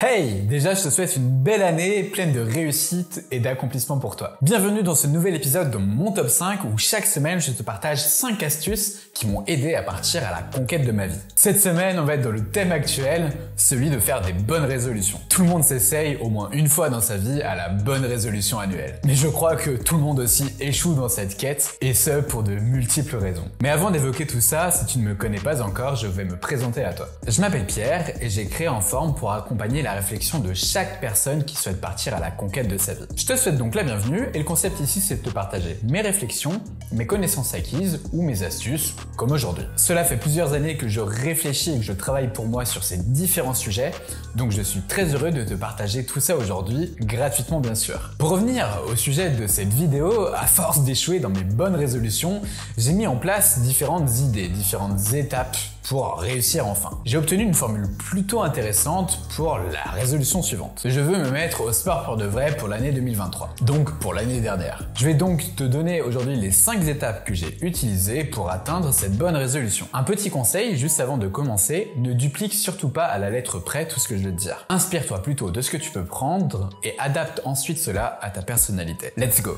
Hey! Déjà, je te souhaite une belle année pleine de réussite et d'accomplissements pour toi. Bienvenue dans ce nouvel épisode de mon top 5 où chaque semaine, je te partage 5 astuces qui m'ont aidé à partir à la conquête de ma vie. Cette semaine, on va être dans le thème actuel, celui de faire des bonnes résolutions. Tout le monde s'essaye au moins une fois dans sa vie à la bonne résolution annuelle. Mais je crois que tout le monde aussi échoue dans cette quête, et ce pour de multiples raisons. Mais avant d'évoquer tout ça, si tu ne me connais pas encore, je vais me présenter à toi. Je m'appelle Pierre et j'ai créé En Forme pour accompagner la réflexion de chaque personne qui souhaite partir à la conquête de sa vie. Je te souhaite donc la bienvenue et le concept ici c'est de te partager mes réflexions, mes connaissances acquises ou mes astuces, comme aujourd'hui. Cela fait plusieurs années que je réfléchis et que je travaille pour moi sur ces différents sujets, donc je suis très heureux de te partager tout ça aujourd'hui, gratuitement bien sûr. Pour revenir au sujet de cette vidéo, à force d'échouer dans mes bonnes résolutions, j'ai mis en place différentes idées, différentes étapes pour réussir enfin. J'ai obtenu une formule plutôt intéressante pour la résolution suivante. Je veux me mettre au sport pour de vrai pour l'année 2023, donc pour l'année dernière. Je vais donc te donner aujourd'hui les 5 étapes que j'ai utilisées pour atteindre cette bonne résolution. Un petit conseil, juste avant de commencer, ne duplique surtout pas à la lettre près tout ce que je vais te dire. Inspire-toi plutôt de ce que tu peux prendre et adapte ensuite cela à ta personnalité. Let's go!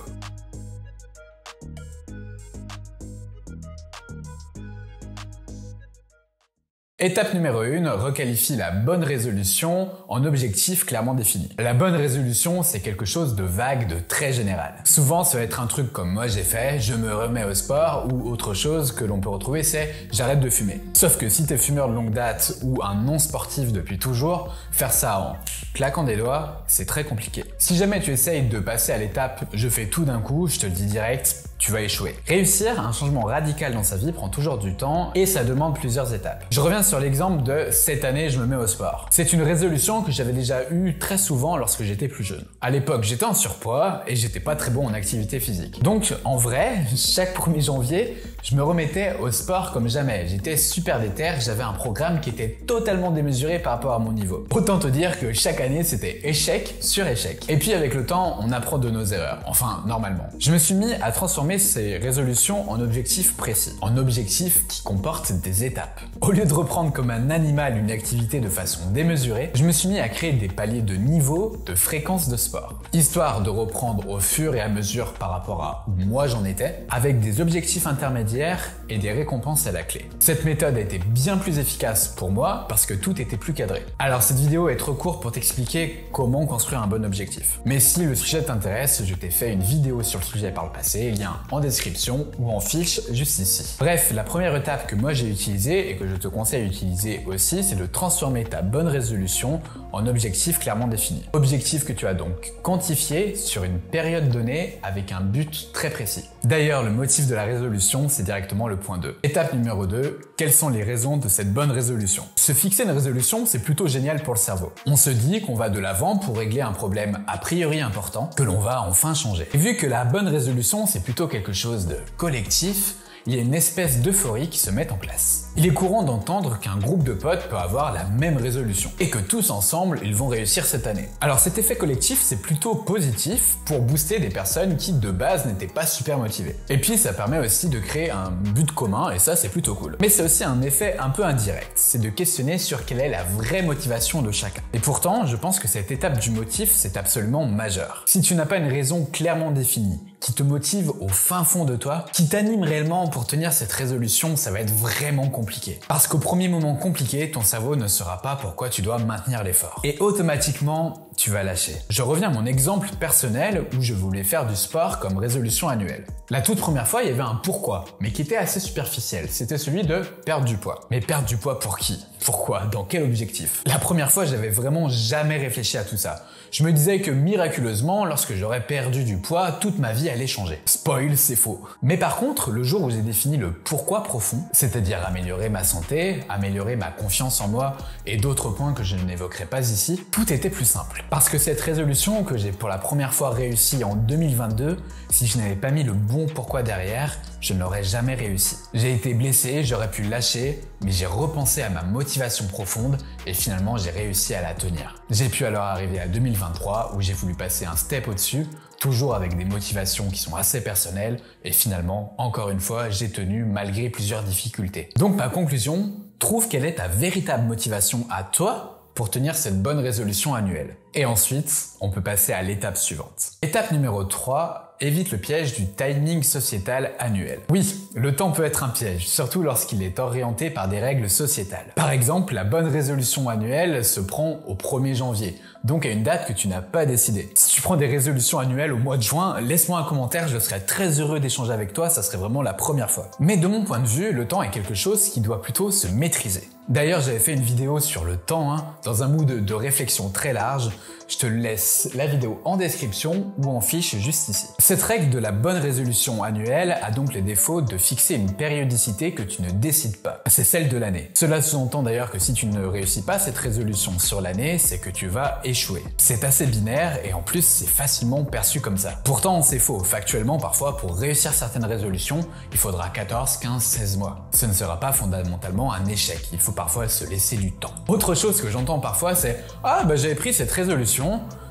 Étape numéro 1, requalifie la bonne résolution en objectif clairement défini. La bonne résolution, c'est quelque chose de vague, de très général. Souvent, ça va être un truc comme moi j'ai fait, je me remets au sport, ou autre chose que l'on peut retrouver, c'est j'arrête de fumer. Sauf que si t'es fumeur de longue date ou un non-sportif depuis toujours, faire ça en claquant des doigts, c'est très compliqué. Si jamais tu essayes de passer à l'étape je fais tout d'un coup, je te le dis direct, tu vas échouer. Réussir un changement radical dans sa vie prend toujours du temps et ça demande plusieurs étapes. Je reviens sur l'exemple de cette année je me mets au sport. C'est une résolution que j'avais déjà eue très souvent lorsque j'étais plus jeune. À l'époque, j'étais en surpoids et j'étais pas très bon en activité physique. Donc en vrai, chaque 1er janvier, je me remettais au sport comme jamais. J'étais super déter, j'avais un programme qui était totalement démesuré par rapport à mon niveau. Autant te dire que chaque année, c'était échec sur échec. Et puis avec le temps, on apprend de nos erreurs. Enfin, normalement. Je me suis mis à transformer ces résolutions en objectifs précis. En objectifs qui comportent des étapes. Au lieu de reprendre comme un animal une activité de façon démesurée, je me suis mis à créer des paliers de niveau, de fréquence de sport. Histoire de reprendre au fur et à mesure par rapport à où moi j'en étais, avec des objectifs intermédiaires et des récompenses à la clé. Cette méthode a été bien plus efficace pour moi parce que tout était plus cadré. Alors cette vidéo est trop courte pour t'expliquer comment construire un bon objectif. Mais si le sujet t'intéresse, je t'ai fait une vidéo sur le sujet par le passé, lien en description ou en fiche juste ici. Bref, la première étape que moi j'ai utilisée et que je te conseille d'utiliser aussi, c'est de transformer ta bonne résolution en objectif clairement défini. Objectif que tu as donc quantifié sur une période donnée avec un but très précis. D'ailleurs, le motif de la résolution, c'est directement le point 2. Étape numéro 2, quelles sont les raisons de cette bonne résolution? Se fixer une résolution, c'est plutôt génial pour le cerveau. On se dit qu'on va de l'avant pour régler un problème a priori important que l'on va enfin changer. Et vu que la bonne résolution, c'est plutôt quelque chose de collectif, il y a une espèce d'euphorie qui se met en place. Il est courant d'entendre qu'un groupe de potes peut avoir la même résolution et que tous ensemble, ils vont réussir cette année. Alors cet effet collectif, c'est plutôt positif pour booster des personnes qui de base n'étaient pas super motivées. Et puis ça permet aussi de créer un but commun et ça c'est plutôt cool. Mais c'est aussi un effet un peu indirect, c'est de questionner sur quelle est la vraie motivation de chacun. Et pourtant, je pense que cette étape du motif, c'est absolument majeur. Si tu n'as pas une raison clairement définie, qui te motive au fin fond de toi, qui t'anime réellement pour tenir cette résolution, ça va être vraiment compliqué. Parce qu'au premier moment compliqué, ton cerveau ne saura pas pourquoi tu dois maintenir l'effort. Et automatiquement, tu vas lâcher. Je reviens à mon exemple personnel où je voulais faire du sport comme résolution annuelle. La toute première fois, il y avait un pourquoi, mais qui était assez superficiel. C'était celui de perdre du poids. Mais perdre du poids pour qui? Pourquoi? Dans quel objectif? La première fois, j'avais vraiment jamais réfléchi à tout ça. Je me disais que miraculeusement, lorsque j'aurais perdu du poids, toute ma vie allait changer. Spoil, c'est faux. Mais par contre, le jour où j'ai défini le pourquoi profond, c'est-à-dire améliorer ma santé, améliorer ma confiance en moi et d'autres points que je n'évoquerai pas ici, tout était plus simple. Parce que cette résolution que j'ai pour la première fois réussi en 2022, si je n'avais pas mis le bon pourquoi derrière, je n'aurais jamais réussi. J'ai été blessé, j'aurais pu lâcher, mais j'ai repensé à ma motivation profonde et finalement j'ai réussi à la tenir. J'ai pu alors arriver à 2023 où j'ai voulu passer un step au-dessus, toujours avec des motivations qui sont assez personnelles et finalement, encore une fois, j'ai tenu malgré plusieurs difficultés. Donc ma conclusion, trouve quelle est ta véritable motivation à toi pour tenir cette bonne résolution annuelle. Et ensuite, on peut passer à l'étape suivante. Étape numéro 3, évite le piège du timing sociétal annuel. Oui, le temps peut être un piège, surtout lorsqu'il est orienté par des règles sociétales. Par exemple, la bonne résolution annuelle se prend au 1er janvier, donc à une date que tu n'as pas décidée. Si tu prends des résolutions annuelles au mois de juin, laisse-moi un commentaire, je serais très heureux d'échanger avec toi, ça serait vraiment la première fois. Mais de mon point de vue, le temps est quelque chose qui doit plutôt se maîtriser. D'ailleurs, j'avais fait une vidéo sur le temps, dans un mood de réflexion très large. Je te laisse la vidéo en description ou en fiche juste ici. Cette règle de la bonne résolution annuelle a donc le défaut de fixer une périodicité que tu ne décides pas. C'est celle de l'année. Cela sous-entend d'ailleurs que si tu ne réussis pas cette résolution sur l'année, c'est que tu vas échouer. C'est assez binaire et en plus c'est facilement perçu comme ça. Pourtant c'est faux. Factuellement, parfois pour réussir certaines résolutions, il faudra 14, 15, 16 mois. Ce ne sera pas fondamentalement un échec. Il faut parfois se laisser du temps. Autre chose que j'entends parfois c'est « Ah j'avais pris cette résolution,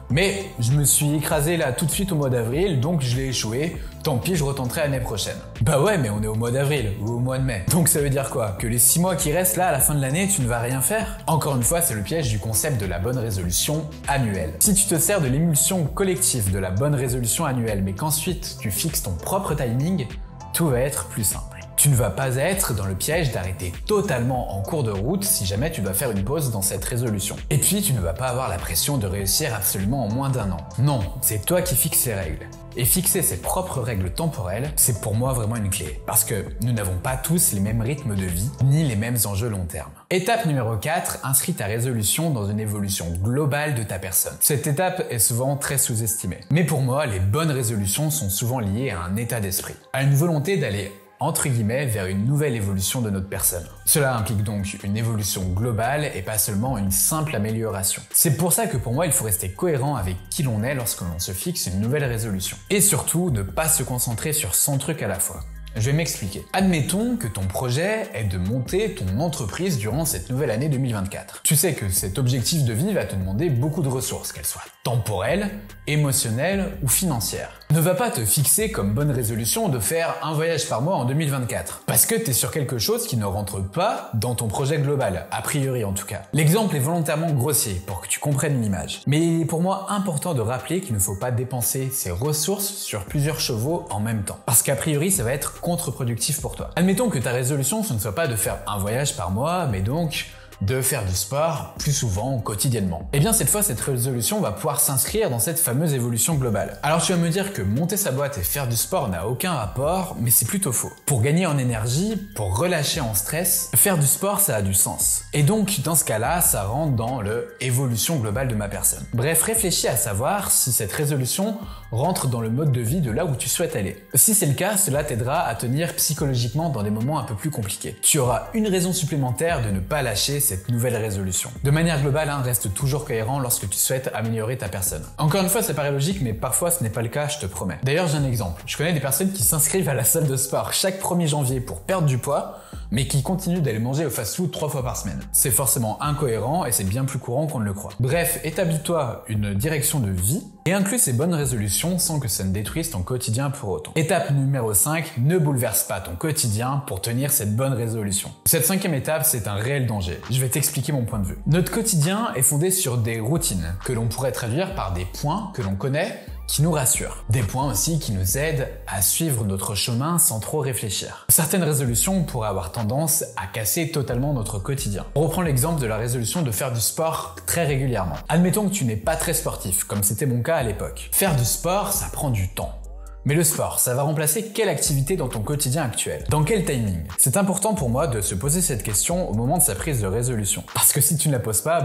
mais je me suis écrasé là tout de suite au mois d'avril, donc je l'ai échoué, tant pis je retenterai l'année prochaine. » Bah ouais, mais on est au mois d'avril ou au mois de mai. Donc ça veut dire quoi? Que les 6 mois qui restent là à la fin de l'année, tu ne vas rien faire? Encore une fois, c'est le piège du concept de la bonne résolution annuelle. Si tu te sers de l'émulsion collective de la bonne résolution annuelle, mais qu'ensuite tu fixes ton propre timing, tout va être plus simple. Tu ne vas pas être dans le piège d'arrêter totalement en cours de route si jamais tu dois faire une pause dans cette résolution. Et puis tu ne vas pas avoir la pression de réussir absolument en moins d'1 an. Non, c'est toi qui fixes ces règles. Et fixer ses propres règles temporelles, c'est pour moi vraiment une clé. Parce que nous n'avons pas tous les mêmes rythmes de vie, ni les mêmes enjeux long terme. Étape numéro 4, inscris ta résolution dans une évolution globale de ta personne. Cette étape est souvent très sous-estimée. Mais pour moi, les bonnes résolutions sont souvent liées à un état d'esprit, à une volonté d'aller entre guillemets, vers une nouvelle évolution de notre personne. Cela implique donc une évolution globale et pas seulement une simple amélioration. C'est pour ça que pour moi, il faut rester cohérent avec qui l'on est lorsque l'on se fixe une nouvelle résolution. Et surtout, ne pas se concentrer sur 100 trucs à la fois. Je vais m'expliquer. Admettons que ton projet est de monter ton entreprise durant cette nouvelle année 2024. Tu sais que cet objectif de vie va te demander beaucoup de ressources, qu'elles soient temporelles, émotionnelles ou financières. Ne va pas te fixer comme bonne résolution de faire un voyage par mois en 2024, parce que tu es sur quelque chose qui ne rentre pas dans ton projet global, a priori en tout cas. L'exemple est volontairement grossier pour que tu comprennes l'image. Mais il est pour moi important de rappeler qu'il ne faut pas dépenser ses ressources sur plusieurs chevaux en même temps, parce qu'a priori ça va être contre-productif pour toi. Admettons que ta résolution ce ne soit pas de faire un voyage par mois, mais donc de faire du sport plus souvent, quotidiennement. Et bien cette fois, cette résolution va pouvoir s'inscrire dans cette fameuse évolution globale. Alors tu vas me dire que monter sa boîte et faire du sport n'a aucun rapport, mais c'est plutôt faux. Pour gagner en énergie, pour relâcher en stress, faire du sport ça a du sens. Et donc dans ce cas-là, ça rentre dans le évolution globale de ma personne. Bref, réfléchis à savoir si cette résolution rentre dans le mode de vie de là où tu souhaites aller. Si c'est le cas, cela t'aidera à tenir psychologiquement dans des moments un peu plus compliqués. Tu auras une raison supplémentaire de ne pas lâcher cette nouvelle résolution. De manière globale, reste toujours cohérent lorsque tu souhaites améliorer ta personne. Encore une fois, ça paraît logique, mais parfois ce n'est pas le cas, je te promets. D'ailleurs, j'ai un exemple. Je connais des personnes qui s'inscrivent à la salle de sport chaque 1er janvier pour perdre du poids, mais qui continuent d'aller manger au fast-food 3 fois par semaine. C'est forcément incohérent et c'est bien plus courant qu'on ne le croit. Bref, établis-toi une direction de vie et inclus ces bonnes résolutions sans que ça ne détruise ton quotidien pour autant. Étape numéro 5, ne bouleverse pas ton quotidien pour tenir cette bonne résolution. Cette 5e étape, c'est un réel danger. Je vais t'expliquer mon point de vue. Notre quotidien est fondé sur des routines que l'on pourrait traduire par des points que l'on connaît qui nous rassurent. Des points aussi qui nous aident à suivre notre chemin sans trop réfléchir. Certaines résolutions pourraient avoir tendance à casser totalement notre quotidien. On reprend l'exemple de la résolution de faire du sport très régulièrement. Admettons que tu n'es pas très sportif, comme c'était mon cas à l'époque. Faire du sport, ça prend du temps. Mais le sport, ça va remplacer quelle activité dans ton quotidien actuel? Dans quel timing? C'est important pour moi de se poser cette question au moment de sa prise de résolution. Parce que si tu ne la poses pas,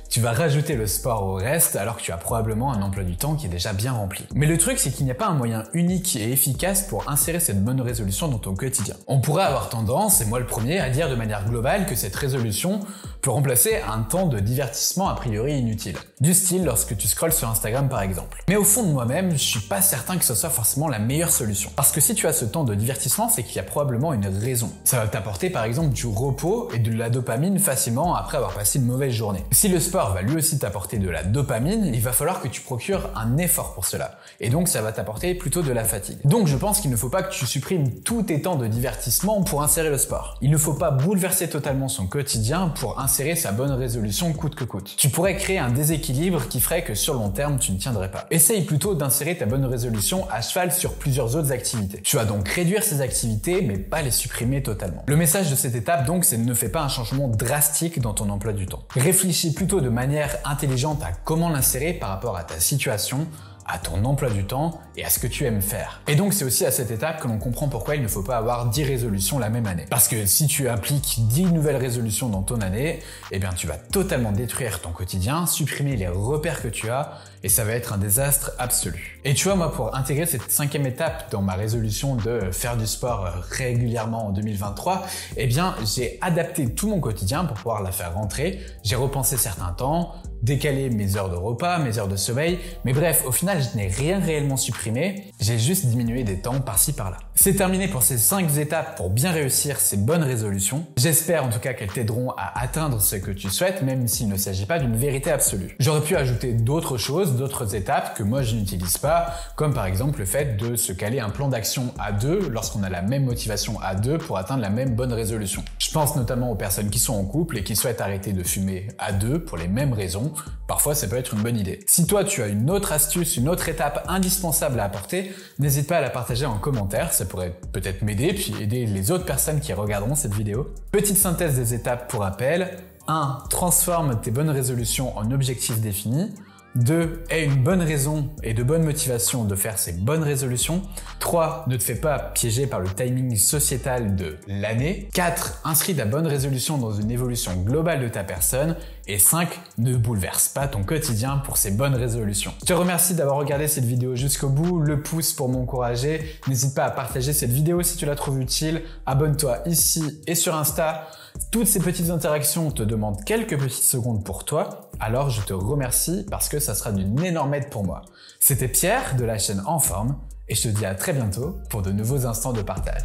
tu vas rajouter le sport au reste alors que tu as probablement un emploi du temps qui est déjà bien rempli. Mais le truc, c'est qu'il n'y a pas un moyen unique et efficace pour insérer cette bonne résolution dans ton quotidien. On pourrait avoir tendance, et moi le premier, à dire de manière globale que cette résolution peut remplacer un temps de divertissement a priori inutile. Du style lorsque tu scrolles sur Instagram par exemple. Mais au fond de moi-même, je suis pas certain que ce soit forcément la meilleure solution. Parce que si tu as ce temps de divertissement, c'est qu'il y a probablement une raison. Ça va t'apporter par exemple du repos et de la dopamine facilement après avoir passé une mauvaise journée. Si le sport sport va lui aussi t'apporter de la dopamine, il va falloir que tu procures un effort pour cela. Et donc ça va t'apporter plutôt de la fatigue. Donc je pense qu'il ne faut pas que tu supprimes tous tes temps de divertissement pour insérer le sport. Il ne faut pas bouleverser totalement son quotidien pour insérer sa bonne résolution coûte que coûte. Tu pourrais créer un déséquilibre qui ferait que sur le long terme tu ne tiendrais pas. Essaye plutôt d'insérer ta bonne résolution à cheval sur plusieurs autres activités. Tu vas donc réduire ces activités mais pas les supprimer totalement. Le message de cette étape donc c'est ne fais pas un changement drastique dans ton emploi du temps. Réfléchis plutôt de manière intelligente à comment l'insérer par rapport à ta situation, à ton emploi du temps et à ce que tu aimes faire. Et donc c'est aussi à cette étape que l'on comprend pourquoi il ne faut pas avoir 10 résolutions la même année. Parce que si tu appliques 10 nouvelles résolutions dans ton année, eh bien tu vas totalement détruire ton quotidien, supprimer les repères que tu as et ça va être un désastre absolu. Et tu vois, moi pour intégrer cette 5e étape dans ma résolution de faire du sport régulièrement en 2023, eh bien j'ai adapté tout mon quotidien pour pouvoir la faire rentrer, j'ai repensé certains temps, décaler mes heures de repas, mes heures de sommeil, mais bref, au final, je n'ai rien réellement supprimé, j'ai juste diminué des temps par-ci par-là. C'est terminé pour ces 5 étapes pour bien réussir ces bonnes résolutions. J'espère en tout cas qu'elles t'aideront à atteindre ce que tu souhaites, même s'il ne s'agit pas d'une vérité absolue. J'aurais pu ajouter d'autres choses, d'autres étapes que moi je n'utilise pas, comme par exemple le fait de se caler un plan d'action à deux lorsqu'on a la même motivation à deux pour atteindre la même bonne résolution. Je pense notamment aux personnes qui sont en couple et qui souhaitent arrêter de fumer à deux pour les mêmes raisons. Parfois, ça peut être une bonne idée. Si toi, tu as une autre astuce, une autre étape indispensable à apporter, n'hésite pas à la partager en commentaire, ça pourrait peut-être m'aider, puis aider les autres personnes qui regarderont cette vidéo. Petite synthèse des étapes pour rappel. 1. Transforme tes bonnes résolutions en objectifs définis. 2. Aie une bonne raison et de bonne motivation de faire ces bonnes résolutions. 3. Ne te fais pas piéger par le timing sociétal de l'année. 4. Inscris ta bonne résolution dans une évolution globale de ta personne. Et 5. Ne bouleverse pas ton quotidien pour ces bonnes résolutions. Je te remercie d'avoir regardé cette vidéo jusqu'au bout. Le pouce pour m'encourager. N'hésite pas à partager cette vidéo si tu la trouves utile. Abonne-toi ici et sur Insta. Toutes ces petites interactions te demandent quelques petites secondes pour toi, alors je te remercie parce que ça sera d'une énorme aide pour moi. C'était Pierre de la chaîne En Forme et je te dis à très bientôt pour de nouveaux instants de partage.